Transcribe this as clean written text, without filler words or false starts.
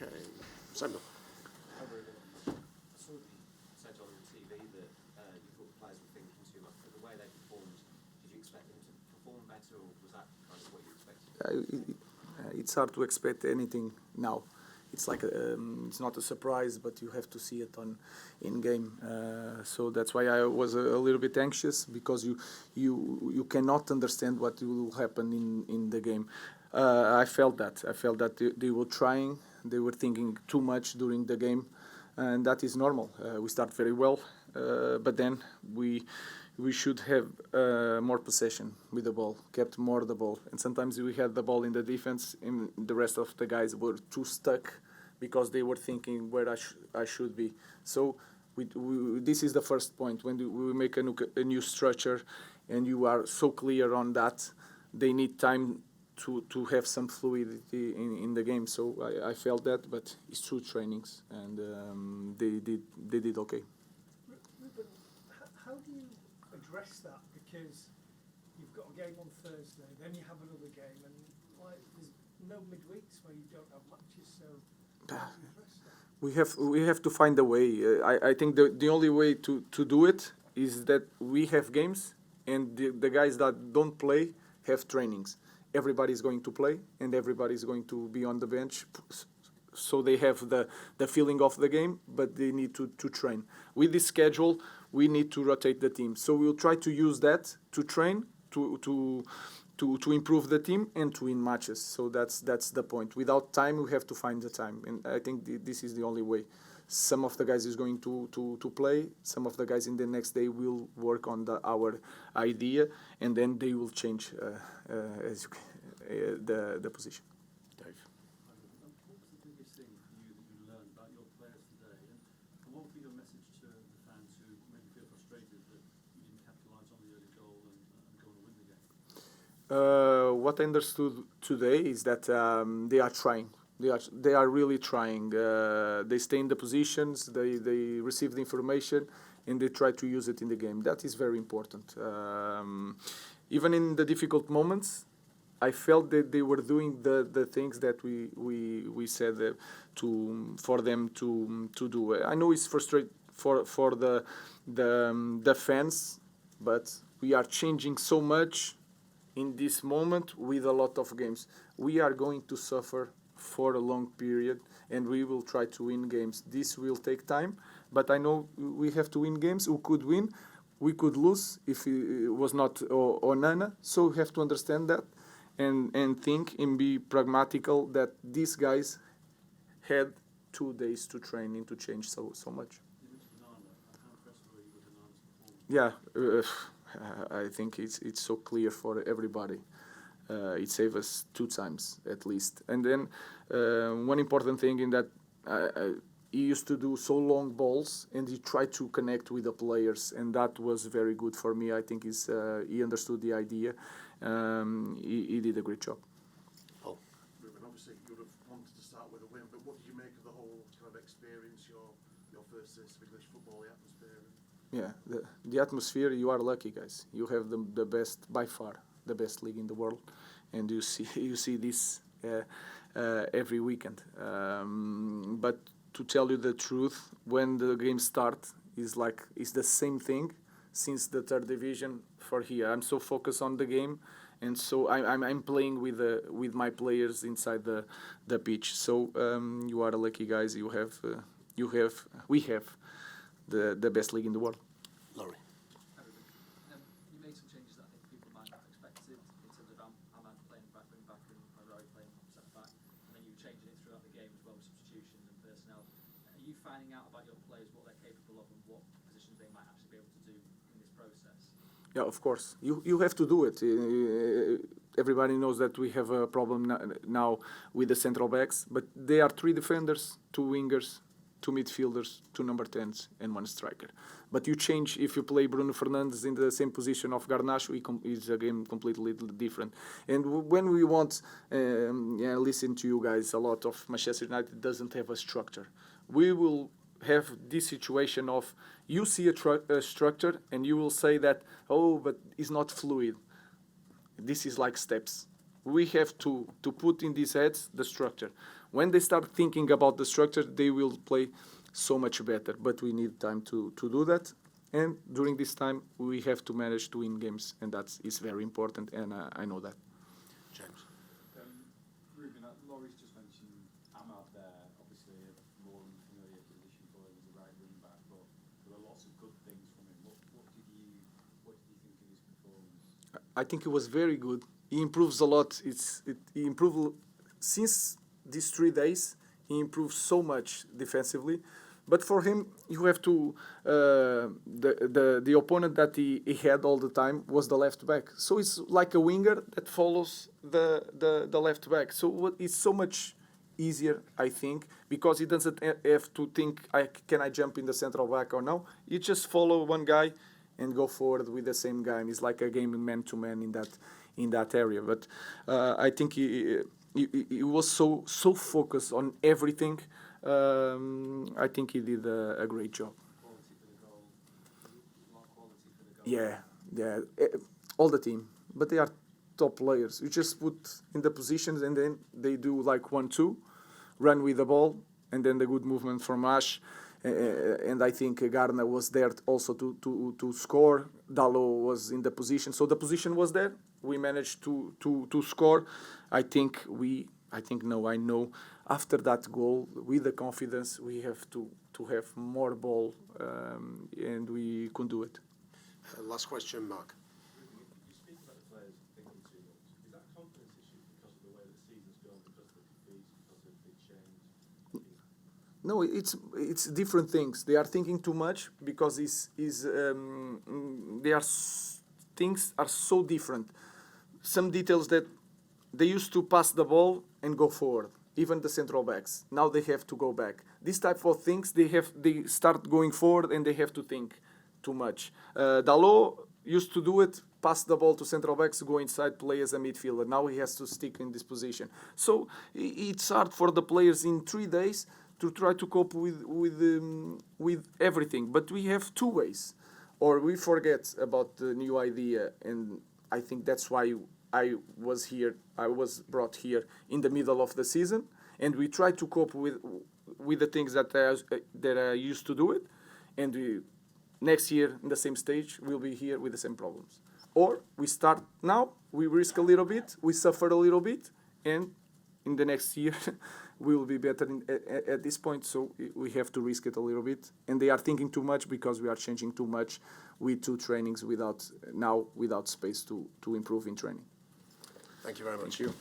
Okay, Samuel. Hi, Ruben. I saw that you said on TV that you thought the players were thinking too much, but the way they performed, did you expect them to perform better, or was that kind of what you expected? It's hard to expect anything now. It's like it's not a surprise, but you have to see it in game. So that's why I was a little bit anxious, because you cannot understand what will happen in the game. I felt that. They were trying. They were thinking too much during the game, and that is normal. We start very well, but then we should have more possession with the ball, kept more the ball. And sometimes we had the ball in the defense, and the rest of the guys were too stuck because they were thinking where I should be. So this is the first point. When we make a new structure and you are so clear on that, they need time to have some fluidity in the game. So I felt that, but it's through trainings, and they did okay. Ruben, how do you address that? Because you've got a game on Thursday, then you have another game, and there's no midweeks where you don't have matches. So how do you address that? We have to find a way. I think the only way to do it is that we have games, and the guys that don't play have trainings. Everybody's going to play, and everybody's going to be on the bench, so they have the feeling of the game, but they need to train. With this schedule, we need to rotate the team. So we'll try to use that to train, to improve the team and to win matches. So that's the point. Without time, we have to find the time, and I think this is the only way. Some of the guys is going to play. Some of the guys in the next day will work on our idea, and then they will change the position. Dave. What was the biggest thing for you that you learned about your players today, and what would be your message to the fans who maybe feel frustrated that you didn't capitalise on the early goal and go and win the game? What I understood today is that they are trying. They are really trying. They stay in the positions. They receive the information, and they try to use it in the game. That is very important. Even in the difficult moments, I felt that they were doing the things that we said for them to do. I know it's frustrating for the fans, but we are changing so much in this moment with a lot of games. We are going to suffer for a long period, and we will try to win games. This will take time, but I know we have to win games. We could win, we could lose if it was not Onana. So we have to understand that and think and be pragmatical that these guys had 2 days to train and to change so much. You mentioned Onana. How impressed were you with Onana's performance? Yeah, I think it's so clear for everybody. It saved us 2 times at least. And then one important thing in that he used to do so long balls, and he tried to connect with the players, and that was very good for me. I think he understood the idea. He did a great job. Paul. Ruben, obviously you would have wanted to start with a win, but what did you make of the whole kind of experience, your first taste of English football, the atmosphere? Yeah, the atmosphere, you are lucky, guys. You have the best, by far, the best league in the world, and you see this every weekend. But to tell you the truth, when the game starts, it's the same thing since the third division for here. I'm so focused on the game, and so I'm playing with my players inside the pitch. So you are lucky, guys. We have the best league in the world. Laurie. You made some changes that I think people might not have expected in terms of Ahmad playing back wing back and Harari playing centre back, and then you were changing it throughout the game as well with substitutions and personnel. Are you finding out about your players, what they're capable of, and what positions they might actually be able to do in this process? Yeah, of course. You have to do it. Everybody knows that we have a problem now with the central backs, but they are 3 defenders, 2 wingers, 2 midfielders, 2 number 10s, and 1 striker. But you change if you play Bruno Fernandes in the same position of Garnacho, it's a game completely different. And when we want, listen to you guys, a lot of Manchester United doesn't have a structure. We will have this situation of you see a structure and you will say that, oh, but it's not fluid. This is like steps. we have to put in these heads the structure. When they start thinking about the structure, they will play so much better. But we need time to do that. And during this time, we have to manage to win games. And that is very important, and I know that. James. Ruben, Laurie's just mentioned Ahmad there, obviously a more unfamiliar position for him as a right wing back, but there were lots of good things from him. What did you think of his performance? I think it was very good. He improves a lot. He improved since these 3 days. He improved so much defensively. But for him, you have to the opponent that he had all the time was the left back. So it's like a winger that follows the left back. So it's so much easier, I think, because he doesn't have to think, can I jump in the central back or no? You just follow one guy and go forward with the same guy. And it's like a game man to man in that area. But I think he was so focused on everything. I think he did a great job. Quality for the goal. A lot of quality for the goal. Yeah, all the team. But they are top players. You just put in the positions and then they do like 1-2, run with the ball, and then the good movement from Ash. And I think Garner was there also to score. Dalo was in the position. So the position was there. We managed to score. I know after that goal, with the confidence, we have to have more ball, and we could do it. Last question, Mark. You speak about the players thinking too much. Is that a confidence issue because of the way that the season's gone, because of the defeats, because of big change? No, it's different things. They are thinking too much because things are so different. Some details that they used to pass the ball and go forward, even the central backs. Now they have to go back. These type of things, they start going forward and they have to think too much. Dalo used to do it, pass the ball to central backs, go inside, play as a midfielder. Now he has to stick in this position. So it's hard for the players in 3 days to try to cope with everything. But we have 2 ways. Or we forget about the new idea, and I think that's why I was here. I was brought here in the middle of the season, and we try to cope with the things that I used to do it, and next year in the same stage we'll be here with the same problems. Or we start now, we risk a little bit, we suffer a little bit, and in the next year we will be better at this point. So we have to risk it a little bit, and they are thinking too much because we are changing too much with 2 trainings without space to improve in training. Thank you very much. Thank you.